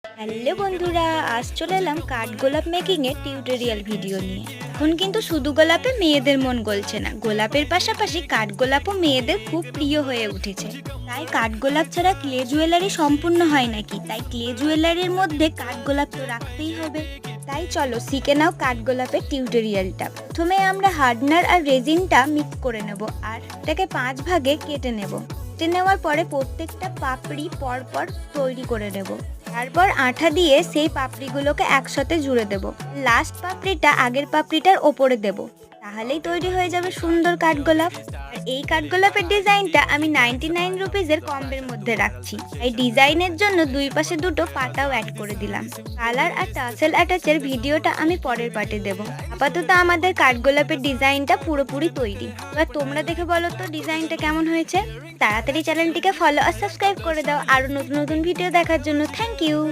Hello বন্ধুরা, আজ চলে এলাম কাঠগোলাপ মেকিং এর টিউটোরিয়াল ভিডিও নিয়ে। এখন কিন্তু শুধু গোলাপে মেয়েদের মন গলছে না, গোলাপের পাশাপাশি কাঠগোলাপও মেয়েদের খুব প্রিয় হয়ে উঠেছে। তাই কাঠগোলাপ ছাড়া ক্লে জুয়েলারি সম্পূর্ণ হয় নাকি, তাই ক্লে জুয়েলারির মধ্যে কাঠগোলাপ তো রাখতেই হবে। তাই চলো শিখে নাও কাঠগোলাপের টিউটোরিয়ালটা। প্রথমে আমরা হার্ডনার আর রেজিনটা মিক্স করে নেব আর এটাকে 5 ভাগে কেটে নেব। কেটে নেওয়ার পরে প্রত্যেকটা পাপড়ি পরপর তৈরি করে নেব। তারপর আঠা দিয়ে সেই পাপড়িগুলোকে একসাথে জুড়ে দেব। লাস্ট পাপড়িটা আগের পাপড়িটার ওপরে দেব, তাহলেই তৈরি হয়ে যাবে সুন্দর কাঠগোলাপ। আর এই কাঠগোলাপের ডিজাইনটা আমি 99 রুপিজের কম্বের মধ্যে রাখছি। এই ডিজাইনের জন্য দুই পাশে দুটো পাতাও অ্যাড করে দিলাম। কালার আর টাসেল অ্যাটাচের ভিডিওটা আমি পরের পার্টে দেব। আপাতত আমাদের কাঠগোলাপের ডিজাইনটা পুরোপুরি তৈরি। এবার তোমরা দেখে বলো তো ডিজাইনটা কেমন হয়েছে। তাড়াতাড়ি চ্যানেলটিকে ফলো আর সাবস্ক্রাইব করে দাও আরো নতুন নতুন ভিডিও দেখার জন্য। Thank you.